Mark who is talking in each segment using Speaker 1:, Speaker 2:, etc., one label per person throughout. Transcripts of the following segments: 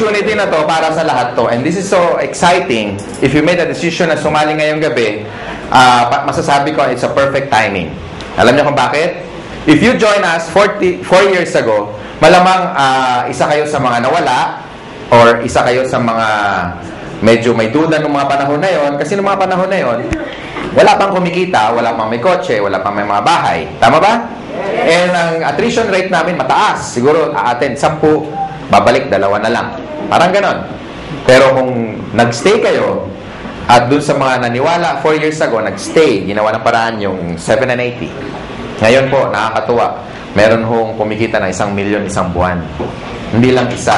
Speaker 1: opportunity na to para sa lahat to. And this is so exciting. If you made a decision na sumali ngayong gabi, masasabi ko, it's a perfect timing. Alam niyo kung bakit? If you join us 4 years ago, malamang isa kayo sa mga nawala or isa kayo sa mga medyo may duda ng mga panahon na yon. Kasi ng mga panahon na yon, wala pang kumikita, wala pang may kotse, wala pang may mga bahay. Tama ba? And ang attrition rate namin mataas. Siguro attend 10, babalik 2 na lang. Parang ganon. Pero kung nagstay kayo, at dun sa mga naniwala 4 years ago, nagstay, ginawa ng paraan yung 7 and 80. Ngayon po, nakakatuwa. Meron hong kumikita na 1 milyon isang buwan. Hindi lang isa,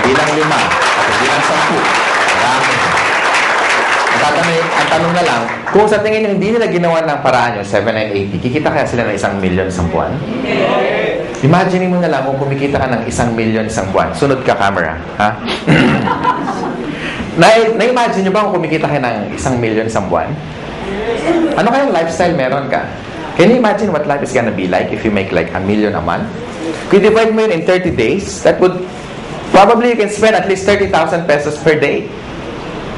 Speaker 1: hindi lang 5, at hindi lang 10. Marami. Ang tanong na lang, kung sa tingin nyo hindi nila ginawa ng paraan yung 7 and 80, kikita kaya sila ng 1 milyon isang buwan? Imagine mo na lang kung kumikita ka ng 1 milyon isang buwan. Sunod ka, camera. Ha? Na-imagine nyo ba kung kumikita ka ng 1 milyon isang buwan? Ano kayang lifestyle meron ka? Can you imagine what life is gonna be like if you make like 1 million a month? Kung divide mo yun in 30 days, that would probably you can spend at least 30,000 pesos per day.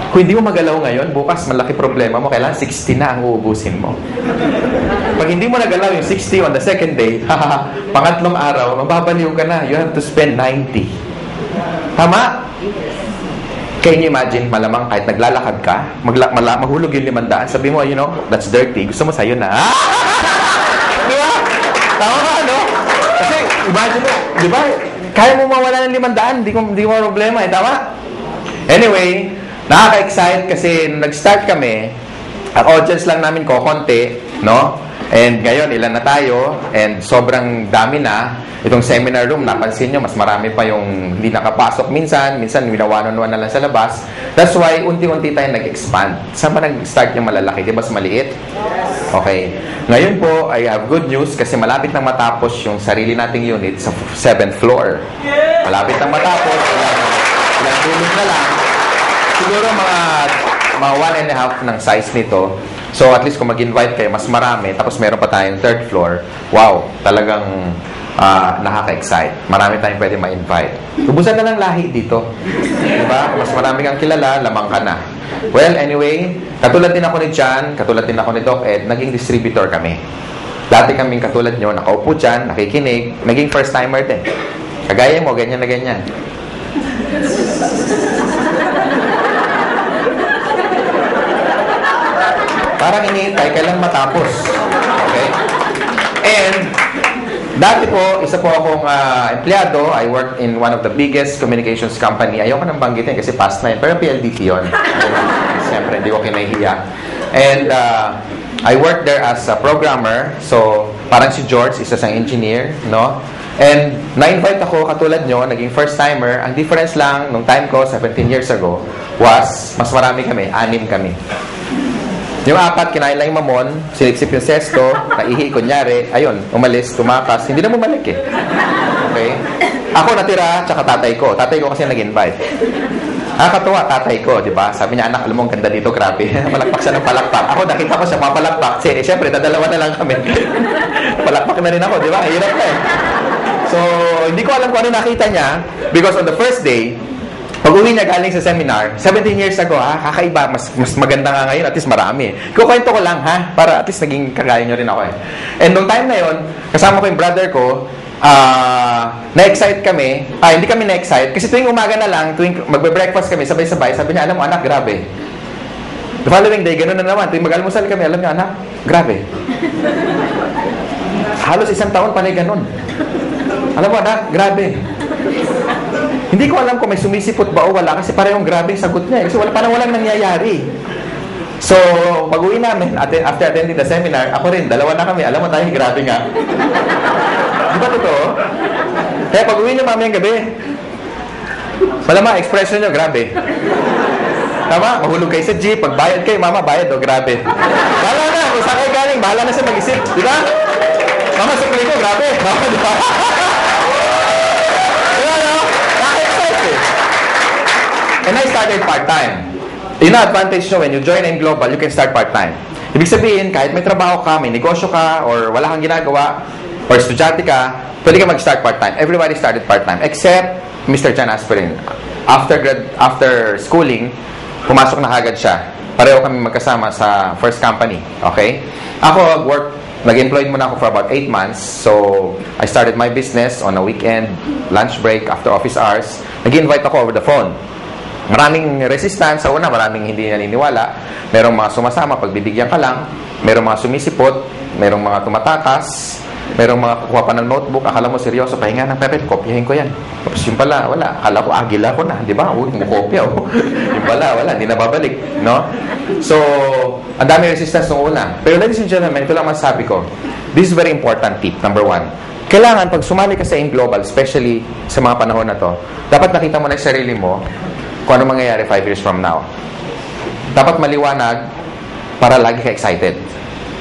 Speaker 1: Kung hindi mo magalaw ngayon, bukas malaki problema mo, kailangan 60 na ang uubusin mo. Pag hindi mo nagalaw yung 60 on the second day, pangatlong araw, mababaliw ka na. You have to spend 90. Tama? Can you imagine, malamang kahit naglalakad ka, mahulog yung 500, sabi mo, you know, that's dirty. Gusto mo sa'yo na. Di ba? Tama ba, no? Kasi, imagine mo, di ba? Kaya mo mawala ng 500, di mo problema, tama? Anyway, nakaka-excite kasi nag-start kami, ang audience lang namin kokonti, no? And ngayon, ilan na tayo, and sobrang dami na. Itong seminar room, napansin nyo, mas marami pa yung hindi nakapasok minsan winawanon-wan na lang sa labas. That's why, unti-unti tayo nag-expand. Saan ba nag-start yung malalaki? Di ba mas maliit? Okay. Ngayon po, I have good news kasi malapit nang matapos yung sarili nating unit sa 7th floor. Malapit nang matapos, ilang tulong na lang. Siguro mga 1.5 ng size nito. So, at least kung mag-invite kayo, mas marami. Tapos meron pa tayong 3rd floor. Wow, talagang nakaka-excite. Marami tayong pwede ma-invite. Ubusan na ng lahi dito. Diba? Mas marami kang kilala, lamang ka na. Well, anyway, katulad din ako ni John, katulad din ako ni Doc Ed, naging distributor kami. Dati kaming katulad nyo, nakaupo dyan, nakikinig, naging first-timer din. Kagaya mo, ganyan na ganyan. Parang iniintay, kailan matapos. Okay? And, dati po, isa po akong empleyado. I worked in one of the biggest communications company. Ayoko nang banggitin kasi past na yun. Pero PLDT yun. Siyempre, hindi ko kinahiya. And I worked there as a programmer. So, parang si George, isa sang engineer, no? And na-invite ako, katulad nyo, naging first-timer. Ang difference lang, nung time ko, 17 years ago, was, mas marami kami, 6 kami. Yung 4, kinain lang yung mamon, silipsip yung sesto, naihi, kunyari, ayun, umalis, tumakas, hindi na bumalik eh. Okay? Ako natira, tsaka tatay ko. Tatay ko kasi nag-invite. Nakakatuwa, tatay ko, di ba? Sabi niya, anak, alam mo, ang ganda dito, grabe. Palakpak siya ng palakpak. Ako, nakita ko siya mapalakpak. Siyempre, dadalawa na lang kami. Palakpak na rin ako, di ba? Hirap na eh. So, hindi ko alam kung ano nakita niya because on the first day, pag-uwi niya galing sa seminar, 17 years ago, kakaiba, mas maganda nga ngayon, at least marami. Kukwento ko lang, para at least naging kagaya nyo rin ako eh. And nung time na yon, kasama ko yung brother ko, na-excite kami, hindi kami na-excite, kasi tuwing umaga na lang, tuwing magbe-breakfast kami, sabay-sabay, sabi niya, alam mo anak, grabe. The following day, gano'n na naman, tuwing mag-almusal kami, alam niya, anak, grabe. Halos 1 taon pa na gano'n. Alam mo anak, grabe. Hindi ko alam kung may sumisipot ba o wala kasi parehong grabe yung sagot niya. Kasi parang walang nangyayari. So, pag-uwi namin, after attending the seminar, ako rin, 2 na kami. Alam mo tayo, grabe nga. Di ba totoo? Kaya pag-uwi niyo mamayang gabi, malama, expression niyo, grabe. Tama? Mahulog kayo sa jeep, pagbayad kayo, mama, bayad o, grabe. Bahala na, kung saan kayo galing, bahala na siya mag-isip. Di ba? Mama, sukli ko, grabe. Mama, di ba? And I started part-time. Yun na advantage nyo, when you join M Global, you can start part-time. Ibig sabihin, kahit may trabaho ka, may negosyo ka, or wala kang ginagawa, or estudyante ka, pwede ka mag-start part-time. Everybody started part-time, except Mr. John Aspirin. after schooling, pumasok na agad siya. Pareho kami magkasama sa first company. Okay? Ako, nag-employed muna ako for about 8 months. So, I started my business on a weekend, lunch break, after office hours. Nag-invite ako over the phone. Maraming resistance. Sa una, maraming hindi naniniwala. Merong mga sumasama, pagbibigyan ka lang. Merong mga sumisipot. Merong mga tumatakas. Merong mga kukuha pa ng notebook. Akala mo seryoso, pahinga ng papel, kopyahin ko yan. Tapos yung pala, wala. Akala ko, agila ko na. Di ba? Kopya. Yung pala, wala. Hindi na babalik. No? So, ang dami resistance nung una. Pero ladies and gentlemen, ito lang masasabi ko. This is very important tip. Number 1. Kailangan, pag sumali ka sa AIM Global, especially sa mga panahon na to, dapat nakita mo na yung sarili mo kung ano mangyayari 5 years from now. Dapat maliwanag para lagi ka excited.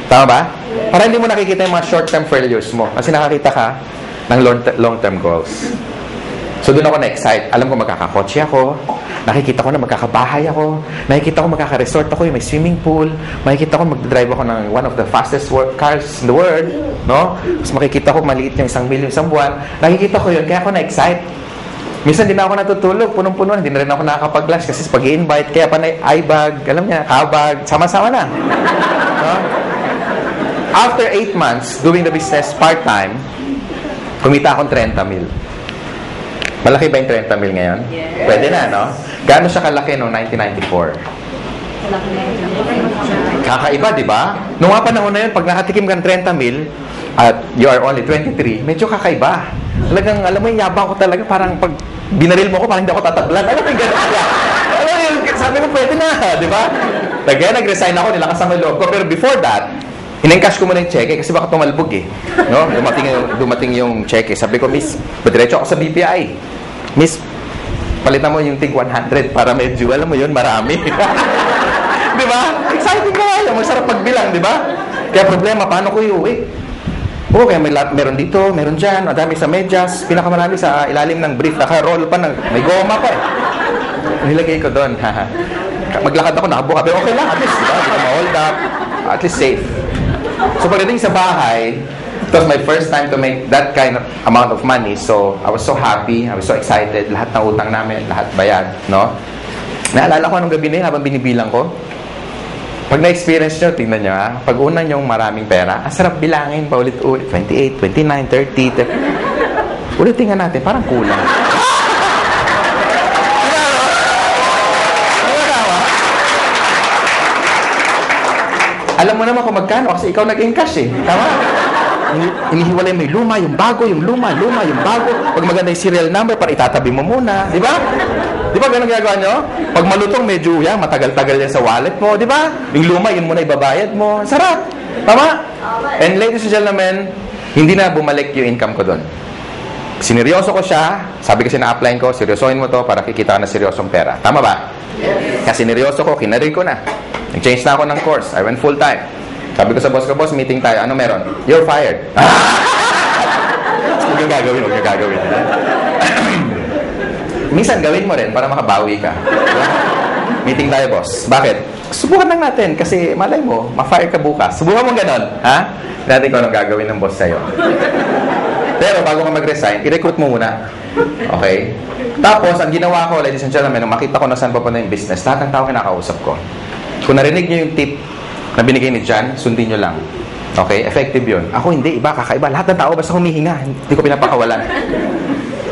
Speaker 1: Tama ba? Para hindi mo nakikita yung mga short-term failures mo. Kasi nakakita ka ng long-term goals. So, doon ako na-excite. Alam ko magkakakotse ako. Nakikita ko na magkakabahay ako. Nakikita ko magkaka-resort ako. Yung may swimming pool. Makikita ko mag-drive ako ng one of the fastest cars in the world. No? Tapos makikita ko maliit yung 1 million isang buwan. Nakikita ko yun. Kaya ako na-excite. Minsan din ako natutulog. Punong-puno. Hindi na rin ako nakakapag-lunch. Kasi pag-i-invite, kaya pa na i-bag. Alam niya, kabag. Sama-sama na. No? After 8 months doing the business part-time, kumita akong 30 mil. Malaki ba yung 30 mil ngayon? Yes. Pwede na, no? Gaano siya kalaki noong 1994? Kakaiba, di ba? Noong nga panahon na yun, pag nakatikim ka ng 30 mil at you are only 23, medyo kakaiba. Talagang, alam mo yung yabang ko talaga, parang pag binaril mo ko, parang hindi ako tatablan. Alam mo yung gano'n? Alam mo yung, sabi ko, pwede na, di ba? Kaya nag-resign ako, nilakas ang loob ko. Pero before that, in-encash ko muna yung cheque kasi baka tumalbog eh. No? Dumating yung cheque. Sabi ko, Miss, diretso ako sa BPI. Miss, palitan mo yung tig 100 para medyo, alam mo yun, marami. Di ba? Exciting ka nga. Masarap magbilang, di ba? Kaya problema, paano ko iuwi? Oo, kaya meron dito, meron dyan, madami sa medyas, pinakamarami sa ilalim ng brief, naka-roll pa, may goma pa eh. Nilagay ko doon. Maglakad ako, nakabuka, pero okay lang, at least, diba? Hindi ko ma-hold up, at least safe. So pagdating sa bahay, it was my first time to make that kind of amount of money. So I was so happy, I was so excited. Lahat ng utang namin, lahat bayad, no? Naalala ko anong gabi na yun habang binibilang ko. Pag na-experience nyo, tingnan nyo ha. Pag una nyong maraming pera, ang sarap bilangin, paulit-ulit. 28, 29, 30. Ulitin nga natin, parang kulang. Alam mo naman kung magkano kasi ikaw nag-encash eh. Tama? Inihiwalay mo yung luma, yung bago, yung luma, yung bago. Pag maganda yung serial number, para itatabi mo muna. Di ba? Di ba ganun ginagawa nyo? Pag malutong, medyo yan, matagal-tagal yan sa wallet mo. Di ba? Yung luma, yun muna ibabayad mo. Sarap. Tama? And ladies and gentlemen, hindi na bumalik yung income ko doon. Sineryoso ko siya. Sabi kasi na-applyin ko, seryosohin mo to para kikita ka na seryosong pera. Tama ba? Yes. Kasi sineryoso ko, kinarir ko na. Nag-change na ako ng course. I went full-time. Sabi ko sa boss ko, boss, meeting tayo. Ano meron? You're fired. Huwag yung gagawin, huwag yung gagawin. Minsan, gawin mo rin para makabawi ka. Meeting tayo, boss. Bakit? Subukan lang natin kasi malay mo, ma-fire ka bukas. Subukan mo ganon. Ha? Natin ko anong gagawin ng boss sa'yo. Pero bago ka mag-resign, i-recruit mo muna. Okay? Tapos, ang ginawa ko, ladies and gentlemen, nung makita ko na saan papunta yung business, lahat ng tao kinakausap ko. Kung narinig nyo yung tip na binigay ni John, sundin nyo lang. Okay? Effective yun. Ako hindi, iba, kakaiba. Lahat ng tao basta humihinga. Hindi ko pinapakawalan.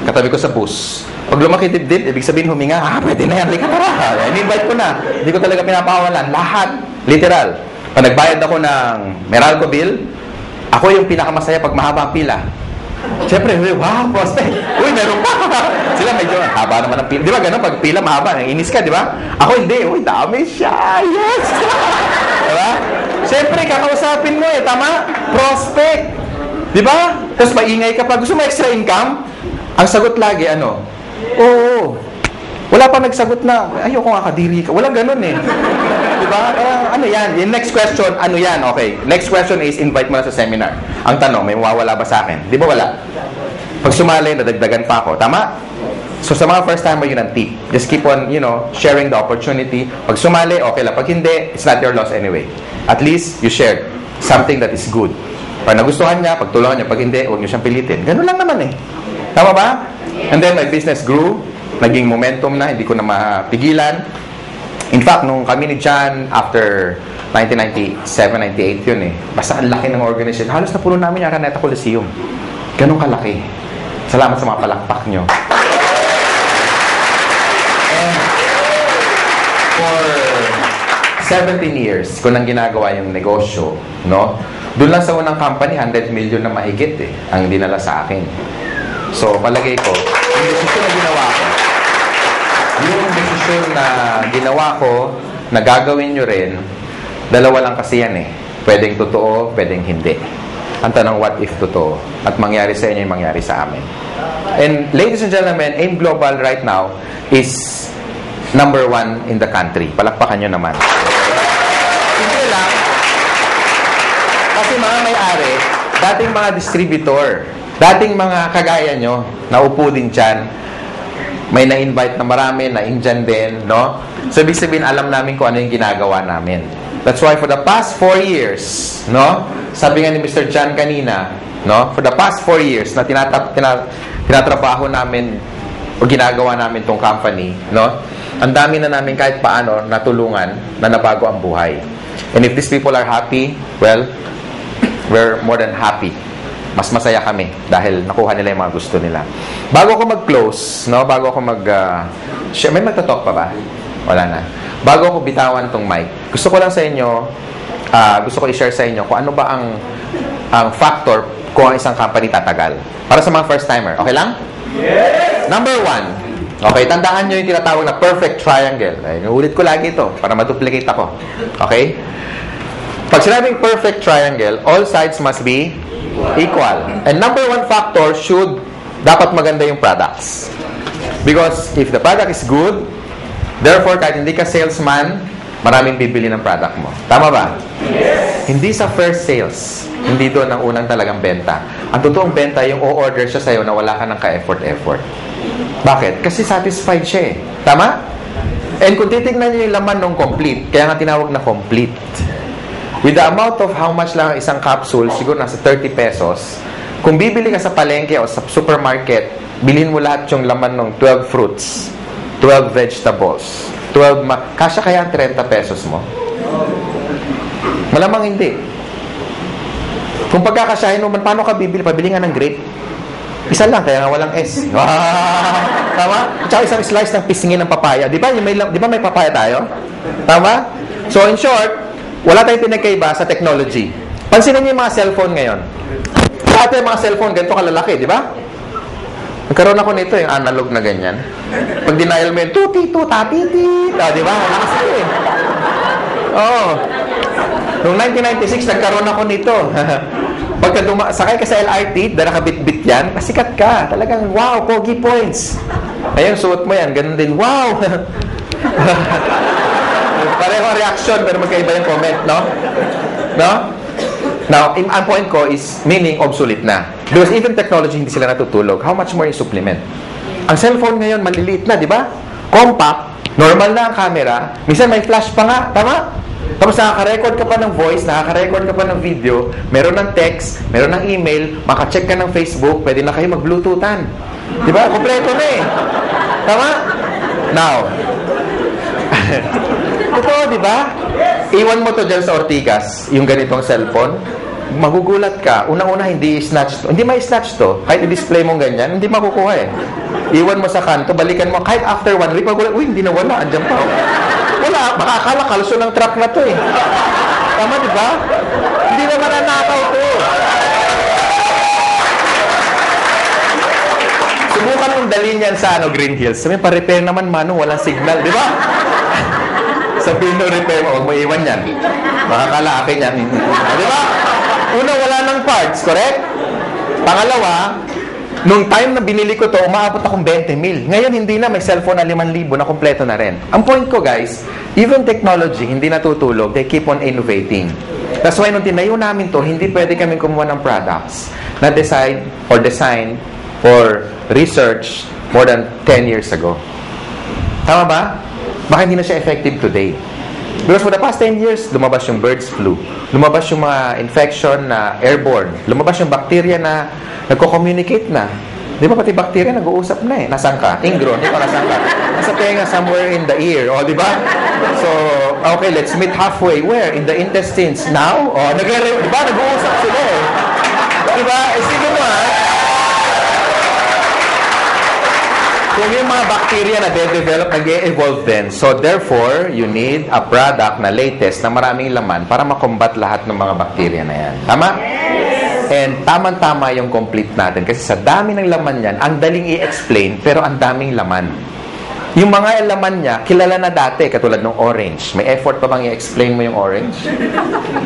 Speaker 1: Katabi ko sa bus. Pag lumaki dibdib, ibig sabihin huminga, pwede na yan. Lika tara. In-invite ko na. Hindi ko talaga pinapakawalan. Lahat. Literal. Pag nagbayad ako ng Meralco bill, ako yung pinakamasaya pag mahaba ang pila. Siyempre, wow, prospect. Uy, meron pa. Sila medyo, haba naman ang pila. Di ba gano'n? Pag pila, mahaba. Inis ka, di ba? Ako hindi. Uy, dami siya. Yes! Diba? Siyempre, kakausapin mo eh. Tama? Prospect. Di ba? Tapos maingay ka pa. Gusto mo extra income? Ang sagot lagi, ano? Oo. Wala pa nagsagot na, ayoko nga kadiri ka. Walang ganun eh. Diba? Ano yan? Yung next question, ano yan? Okay. Next question is, invite mo na sa seminar. Ang tanong, may mawawala ba sa akin? Di ba wala? Pag sumali, nadagdagan pa ako. Tama? So sa mga first timer, yun ang tip. Just keep on, sharing the opportunity. Pag sumali, okay lang. Pag hindi, it's not your loss anyway. At least, you shared something that is good. Pag nagustuhan niya, pagtulungan niya. Pag hindi, huwag niyo siyang pilitin. Ganun lang naman eh. Tama ba? And then, my business grew. naging momentum na, hindi ko na mapigilan. In fact, nung kami ni John, after 1997, 98 yun eh. Basta ang laki ng organization. Halos na puno namin yung Araneta Coliseum. Ganun kalaki. Salamat sa mga palakpak nyo. And for 17 years, ko nang ginagawa yung negosyo, no? Doon lang sa unang company, 100 million na mahigit eh, ang dinala sa akin. So, palagay ko, yung desisyon na ginawa ko, na gagawin nyo rin, dalawa lang kasi yan eh. Pwedeng totoo, pwedeng hindi. Ang tanong, what if totoo? At mangyari sa inyo yung mangyari sa amin. And ladies and gentlemen, AIM Global right now is number 1 in the country. Palakpakan nyo naman. Hindi lang. Kasi mga may-ari, dating mga distributor, dating mga kagaya nyo, naupo din dyan, may na-invite na marami, na-Indian din, no? So, ibig sabihin, alam namin kung ano yung ginagawa namin. That's why for the past 4 years, no? Sabi nga ni Mr. John kanina, no? For the past 4 years na tinatrabaho namin o ginagawa namin tong company, no? Ang dami na namin kahit paano natulungan na nabago ang buhay. And if these people are happy, well, we're more than happy. Mas masaya kami dahil nakuha nila yung mga gusto nila. Bago ako mag-close, no? Bago ako may magtatalk pa ba? Wala na. Bago ako bitawan tong mic, gusto ko lang sa inyo, gusto ko i-share sa inyo kung ano ba ang factor kung ang isang company tatagal. Para sa mga first-timer. Okay lang? Yes! Number 1. Okay, tandaan nyo yung tinatawag na perfect triangle. Ay, ulit ko lagi ito para maduplicate ako. Okay? Pag sinabing perfect triangle, all sides must be equal. And number 1 factor dapat maganda yung products. Because if the product is good, therefore, kahit hindi ka salesman, maraming bibili ng product mo. Tama ba? Yes! Hindi sa first sales. Hindi doon ang unang talagang benta. Ang totoong benta, yung o-order siya sa'yo na wala ka ng ka-effort-effort. Bakit? Kasi satisfied siya eh. Tama? And kung titignan niyo yung laman ng complete, kaya nga tinawag na complete. With the amount of how much lang isang capsule, siguro nasa 30 pesos, kung bibili ka sa palengke o sa supermarket, bilhin mo lahat yung laman ng 12 fruits, 12 vegetables, kasya kaya ang 30 pesos mo? Malamang hindi. Kung pagkakasyahin mo, paano ka bibili? Pabili nga ng grape. Isa lang, kaya nga walang S. Tama? Tsaka isang slice ng pisngin ng papaya. Di ba may papaya tayo? Tama? So, in short, wala tayong pinagkaiba sa technology. Pansinin niyo yung mga cellphone ngayon. Dati yung mga cellphone, ganito kalalaki, di ba? Nagkaroon ako nito, yung analog na ganyan. Pag denial mo yun, tuti-tuta-titi. Di ba? Lakas ito eh. Oo. Noong 1996, nagkaroon ako nito. Pagka sakay ka sa LRT, dala ka bit-bit yan, pasikat ka. Talagang, wow, pogi points. Ayun, suot mo yan, ganun din, wow. Pareho reaction, pero magkaiba yung comment, no? No? Now, ang point ko is, meaning obsolete na. Because even technology, hindi sila natutulog. How much more yung supplement? Ang cellphone ngayon, maliliit na, di ba? Compact, normal na ang camera. Minsan may flash pa nga, tama? Tapos nakaka-record ka pa ng voice, nakaka-record ka pa ng video, meron ng text, meron ng email, maka-check ka ng Facebook, pwede na kayo mag-bluetoothan. Di ba? Kompleto na eh. Tama? Now, totoo, di ba? Iwan mo to dyan sa Ortigas, yung ganitong cellphone, magugulat ka. Unang-una, hindi snatch to. Hindi may snatch to. Kahit i-display mo ganyan, hindi makukuha eh. Iwan mo sa kanto, balikan mo. Kahit after 1 week, magulat, uy, hindi na wala. Andyan pa. Wala, baka akala kalso ng truck na to eh. Tama, di ba? Hindi naman nanakaw to. Subukan mong dalhin yan sa Green Hills. Sabi, pa-repair naman, Manong, walang signal, di ba? Sabihin mo, repair mo, huwag mo iwan yan. Makakala akin yan. Di ba? Una, wala ng parts, correct? Pangalawa, nung time na binili ko to, umaabot akong 20 mil. Ngayon, hindi na. May cellphone na 5,000 na kompleto na rin. Ang point ko, guys, even technology, hindi natutulog. They keep on innovating. That's why, nung tinayo namin to, hindi pwede kami kumuha ng products na design for research more than 10 years ago. Tama ba? Baka hindi na siya effective today. Because for the past 10 years, lumabas yung birds flu. Lumabas yung mga infection na airborne. Lumabas yung bacteria na nagko-communicate na. Di ba pati bacteria nag-uusap na eh. Nasaan ka? Ingron. Ikaw nasaan ka? Nasa tenga somewhere in the ear. O, di ba? So, okay, let's meet halfway. Where? In the intestines. Now? O, di ba? Nag-uusap sila eh. Di ba? Sige mo ha. Kung yung mga bacteria na de-develop, nag-e-evolve din. So, therefore, you need a product na latest na maraming laman para makombat lahat ng mga bacteria na yan. Tama? And tama-tama yung complete natin. Kasi sa dami ng laman yan, ang daling i-explain, pero ang daming laman. Yung mga laman niya, kilala na dati, katulad ng orange. May effort pa bang i-explain mo yung orange?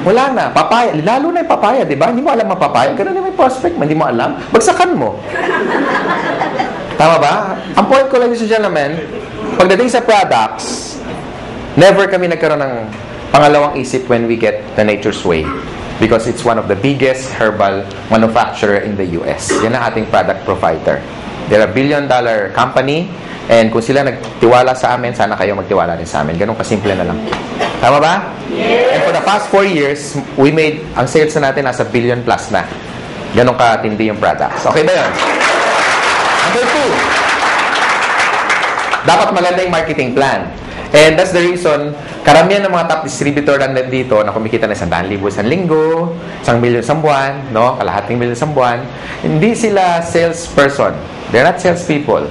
Speaker 1: Wala na. Papaya. Lalo na yung papaya, di ba? Hindi mo alam ang papaya. Ganun na may prospect mo. Hindi mo alam. Bagsakan mo. Tama ba? Ang point ko, ladies and gentlemen, pagdating sa products, never kami nagkaroon ng pangalawang isip when we get the Nature's Way. Because it's one of the biggest herbal manufacturer in the US. Yan ang ating product provider. They're a billion-dollar company. And kung sila nagtiwala sa amin, sana kayo magtiwala din sa amin. Ganun kasimple na lang. Tama ba? Yes. And for the past 4 years, we made, ang sales na natin nasa billion plus na. Ganun katindi yung products. Okay ba yun? Number 2, dapat maganda yung marketing plan. And that's the reason, karamihan ng mga top distributor na dito na kumikita na 100,000 isang linggo, 1 million isang buwan, no? Kalahating million isang buwan, hindi sila salesperson. They're not salespeople.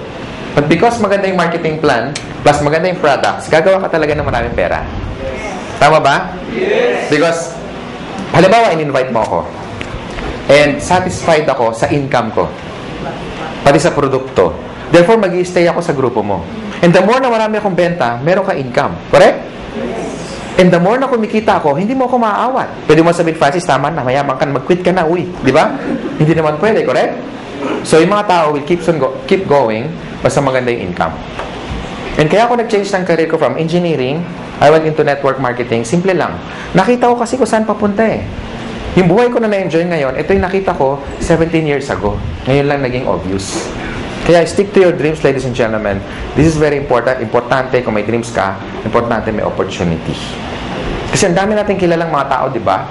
Speaker 1: But because maganda yung marketing plan, plus maganda yung products, gagawa ka talaga ng maraming pera. Tama ba? Yes. Because, halimbawa, in-invite mo ako. And satisfied ako sa income ko. Pati sa produkto. Therefore, mag-i-stay ako sa grupo mo. And the more na marami akong benta, meron ka income. Correct? And the more na kumikita ako, hindi mo ako maaawat. Pwede mo sabihin, Francis, tama na, mayabang ka, mag-quit ka na, uy. Di ba? Hindi naman pwede, correct? So, yung mga tao will keep going basta maganda yung income. And kaya ako nag-change ng career ko from engineering, I went into network marketing. Simple lang. Nakita ko kasi kung saan papunta eh. Yung buhay ko na na-enjoy ngayon, ito yung nakita ko 17 years ago. Ngayon lang naging obvious. Kaya stick to your dreams, ladies and gentlemen. This is very important. Importante kung may dreams ka, importante may opportunity. Kasi ang dami natin kilalang mga tao, di ba?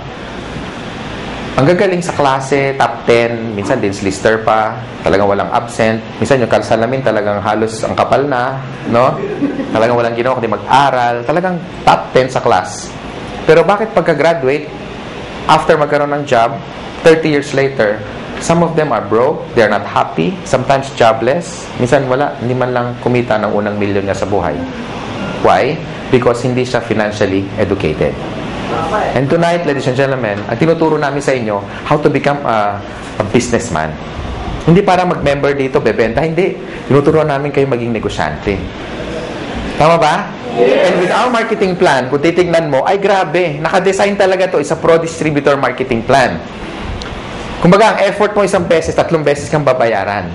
Speaker 1: Ang gagaling sa klase, top 10, minsan din lister pa, talagang walang absent. Minsan yung kalsalamin talagang halos ang kapal na, no? Talagang walang ginawa kundi mag-aral. Talagang top 10 sa class. Pero bakit pagka-graduate, after magkaroon ng job, 30 years later, some of them are broke, they're not happy, sometimes jobless, minsan wala, hindi man lang kumita ng unang milyon niya sa buhay. Why? Because hindi siya financially educated. And tonight, ladies and gentlemen, ang tinuturo namin sa inyo, how to become a businessman. Hindi para mag-member dito, bebenta, hindi. Tinuturo namin kayo maging negosyante. Tama ba? Yes. And with our marketing plan, kung titignan mo, ay grabe, nakadesign talaga to, is a pro-distributor marketing plan. Kumbaga, ang effort mo 1 beses, 3 beses kang babayaran.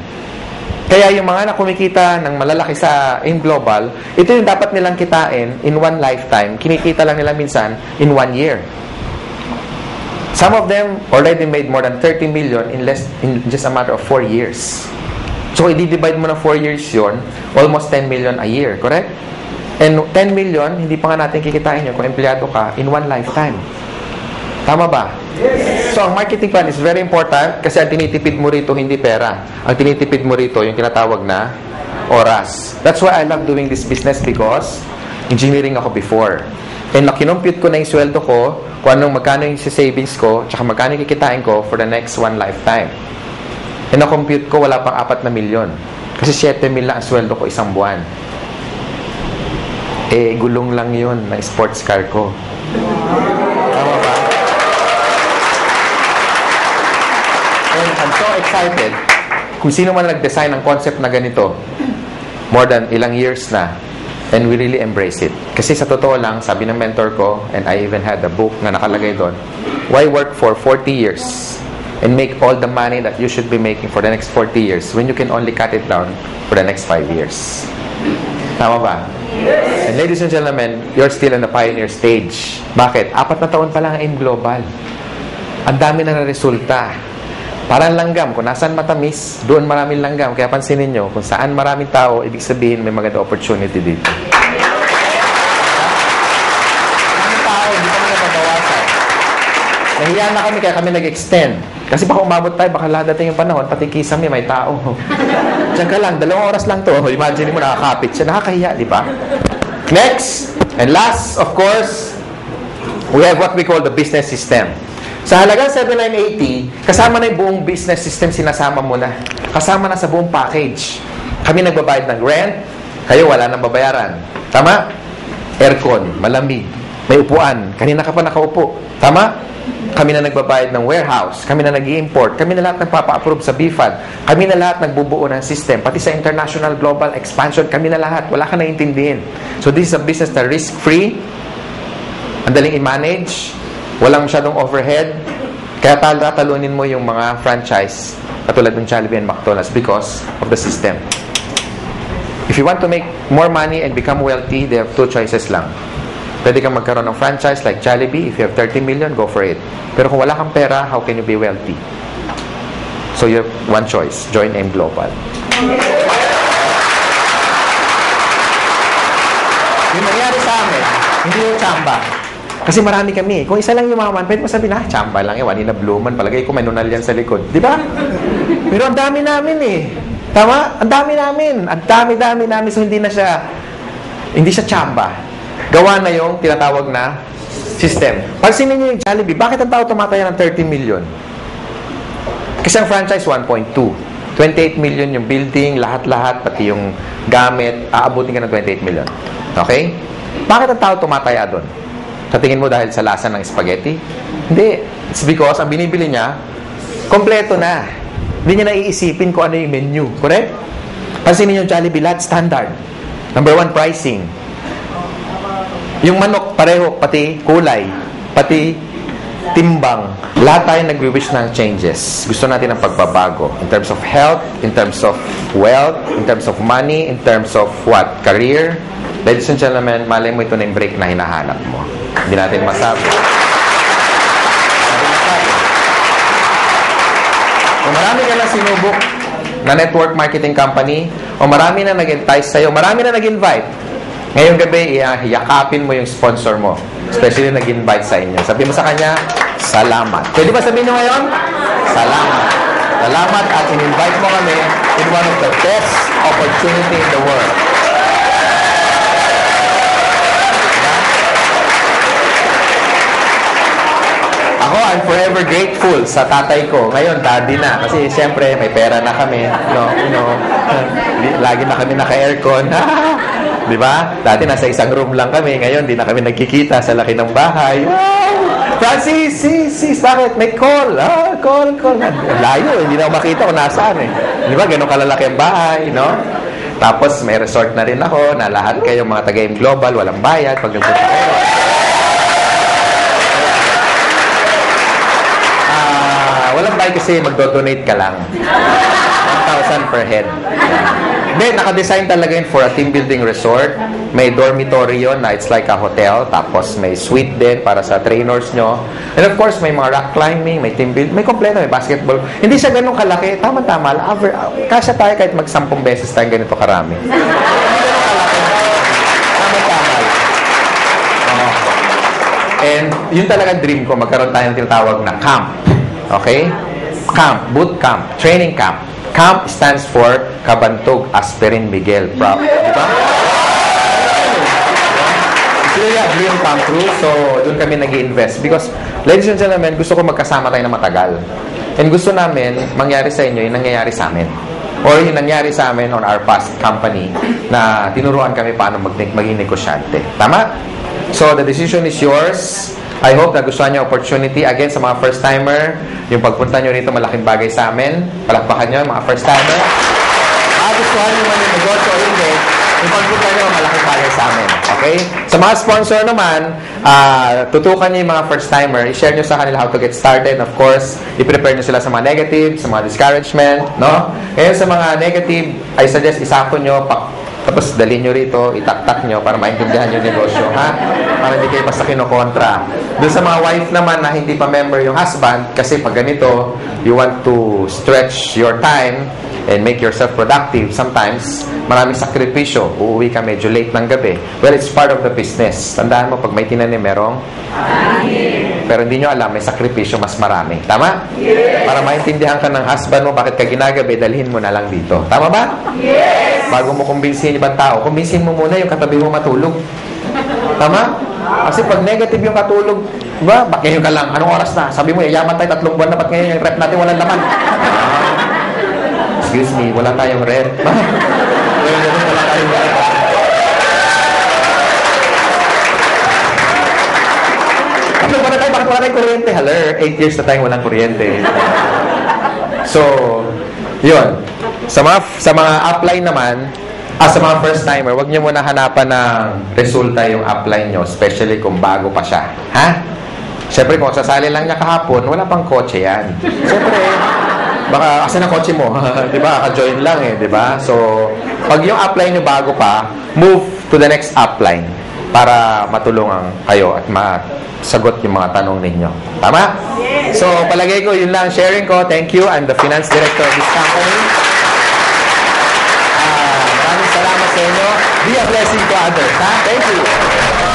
Speaker 1: Kaya yung mga na kumikita ng malalaki in global, ito yung dapat nilang kitain in one lifetime. Kinikita lang nila minsan in 1 year. Some of them already made more than 30 million in just a matter of 4 years. So, i-divide mo na 4 years yon, almost 10 million a year, correct? And 10 million, hindi pa nga natin kikitain yun kung empleyado ka in one lifetime. Tama ba? Yes. So, ang marketing plan is very important kasi ang tinitipid mo rito hindi pera. Ang tinitipid mo rito yung tinatawag na oras. That's why I love doing this business because engineering ako before. And nakinumpute ko na yung sweldo ko, kung magkano yung savings ko, tsaka magkano yung kikitain ko for the next one lifetime. And na-compute ko, wala pang 4 na milyon. Kasi 7 mil lang ang sweldo ko isang buwan. Eh, gulong lang yun na sports car ko. Tama ba? And I'm so excited kung sino man nag-design ng concept na ganito more than ilang years na, and we really embrace it. Kasi sa totoo lang, sabi ng mentor ko, and I even had a book na nakalagay doon, why work for 40 years and make all the money that you should be making for the next 40 years when you can only cut it down for the next 5 years? Tama ba? Yes. And ladies and gentlemen, you're still in the pioneer stage. Bakit? 4 na taon pa lang in global. Ang dami na resulta. Parang langgam. Kung nasaan matamis, doon maraming langgam. Kaya pansinin nyo, kung saan maraming tao, ibig sabihin may maganda opportunity dito. Maraming tao, hindi kami nababawasan. Nahiya na kami, kaya kami nag-extend. Kasi baka umabot tayo, baka dating yung panahon, pati kisame, may tao. Diyan ka lang, 2 oras lang to. Imagine mo, nakakapit siya. Nakakahiya, di ba? Next, and last, of course, we have what we call the business system. Sa halagang 7,980, kasama na yung buong business system, sinasama mo na. Kasama na sa buong package. Kami nagbabayad ng rent, kayo wala nang babayaran. Tama? Aircon, malamig, may upuan, kanina ka pa nakaupo. Tama? Kami na nagbabayad ng warehouse, kami na nag-i-import, kami na lahat nagpapa-approve sa BFAD, kami na lahat nagbubuo ng system, pati sa international global expansion, kami na lahat, wala ka naiintindihin. So this is a business na risk-free, ang daling i-manage, walang masyadong overhead, kaya talunin mo yung mga franchise, katulad ng Jollibee and McDonald's because of the system. If you want to make more money and become wealthy, they have 2 choices lang. Pwede kang magkaroon ng franchise like Jollibee. If you have 30 million, go for it. Pero kung wala kang pera, how can you be wealthy? So you have 1 choice. Join M Global. Yung nangyari sa amin, hindi yung tsamba. Kasi marami kami. Kung isa lang yung maman, pwede mo sabihin, tsamba lang yan. Wani na bluman. Palagay ko may nunal yan sa likod. Di ba? Pero ang dami namin eh. Tama? Ang dami namin. Ang dami namin. So hindi siya tsamba. Gawa na yung tinatawag na system. Pansinin nyo yung Jollibee. Bakit ang tao tumataya ng 30 million? Kasi ang franchise, 1.2. 28 million yung building, lahat-lahat, pati yung gamit, aabutin ka ng 28 million. Okay? Bakit ang tao tumataya doon? Sa tingin mo dahil sa lasa ng spaghetti? Hindi. It's because ang binibili niya, kompleto na. Hindi niya naiisipin kung ano yung menu. Correct? Pansinin yung Jollibee, lahat standard. Number 1, pricing. Yung manok, pareho, pati kulay, pati timbang. Lahat tayo nagwi-wish ng changes. Gusto natin ng pagbabago. In terms of health, in terms of wealth, in terms of money, in terms of what? Career. Ladies and gentlemen, malay mo ito na yung break na hinahanap mo. Hindi natin masabi. Kung marami ka na sinubok na network marketing company, o marami na nag-entice sa'yo, marami na nag-invite, ngayong gabi, yakapin mo yung sponsor mo. Especially nag-invite sa inyo. Sabi mo sa kanya, salamat. Pwede ba sabihin nyo ngayon? Salamat. Salamat at in-invite mo kami in one of the best opportunity in the world. Ako, I'm forever grateful sa tatay ko. Ngayon, daddy na. Kasi siyempre, may pera na kami. Lagi na kami naka-aircon. Di ba? Dati nasa isang room lang kami. Ngayon, di na kami nagkikita sa laki ng bahay. Wow! Francis, sis, bakit? May call. Call. Layo, hindi na ako makita kung nasaan eh. Di ba? Ganun kalalaki ang bahay, no? Tapos, may resort na rin ako na lahat kayo mga taga-M Global, walang bayad pag nagpunta kayo. Walang bayad kasi magdo-donate ka lang. 1,000 per head. Hindi, naka-design talaga yun for a team building resort. May dormitory yun na it's like a hotel. Tapos may suite din para sa trainers nyo. And of course, may mga rock climbing, may team building, may kompleto, may basketball. Hindi siya ganun kalaki. Tama-tama. Kasya tayo kahit mag-10 beses tayong ganito karami. Hindi ganun kalaki. Tama-tama. And yun talaga dream ko. Magkaroon tayo ng tinatawag na camp. Okay? Camp. Boot camp. Training camp. CAMP stands for Kabantog Aspirin Miguel. Diba? It's really a dream come true. So, doon kami nag-i-invest. Because, ladies and gentlemen, gusto ko magkasama tayo na matagal. And gusto namin, mangyari sa inyo yung nangyayari sa amin. Or yung nangyari sa amin on our past company na tinuruan kami paano maging negosyante. Tama? So, the decision is yours. I hope na gustuhan nyo opportunity. Again, sa mga first-timer, yung pagpunta nyo rito, malaking bagay sa amin. Palakpakan nyo, mga first-timer. Gustuhan nyo man yung negosyo o hindi, yung pagpunta nyo, malaking bagay sa amin. Okay? Sa mga sponsor naman, tutukan nyo yung mga first-timer. I-share nyo sa kanila how to get started. Of course, i-prepare nyo sila sa mga negative, sa mga discouragement. No? Ngayon, sa mga negative, I suggest isapon nyo, tapos dalhin nyo rito, itaktak nyo para maintindihan yung negosyo, ha? Para hindi kayo basta kinokontra. Doon sa mga wife naman na hindi pa member yung husband, kasi pag ganito, you want to stretch your time and make yourself productive. Sometimes, maraming sakripisyo. Uuwi ka medyo late ng gabi. Well, it's part of the business. Tandaan mo, pag may tinanim, merong pero hindi nyo alam, may sakripisyo mas marami. Tama? Yes. Para maintindihan ka ng husband mo, bakit ka ginagabi, dalhin mo na lang dito. Tama ba? Yes. Bago mo kumbinsin ibang tao, kumbinsin mo muna yung katabi mo matulog. Tama? Kasi pag negative yung katulog, ba, bak ngayon ka lang, anong oras na? Sabi mo, yayaman tayo 3 buwan na, ba't ngayon yung rep natin walang laman? Excuse me, wala tayong rep. Wala tayong rep. Bakit wala tayong kuryente? Haler, 8 years na tayong walang kuryente. So, yun. Sa mga upline naman, sa mga first timer, huwag niyo muna hanapan ng resulta yung upline nyo, especially kung bago pa siya. Ha? Siyempre, kung sasali lang niya kahapon, wala pang kotse yan. Siyempre, baka, asan ang kotse mo? Diba? Ka-join lang eh, diba? So, pag yung upline nyo bago pa, move to the next upline para matulungan kayo at masagot yung mga tanong ninyo. Tama? Yes. So, palagay ko, yun lang sharing ko. Thank you. I'm the finance director of this company. Maraming salamat sa inyo. Be a blessing to others. Ha? Thank you.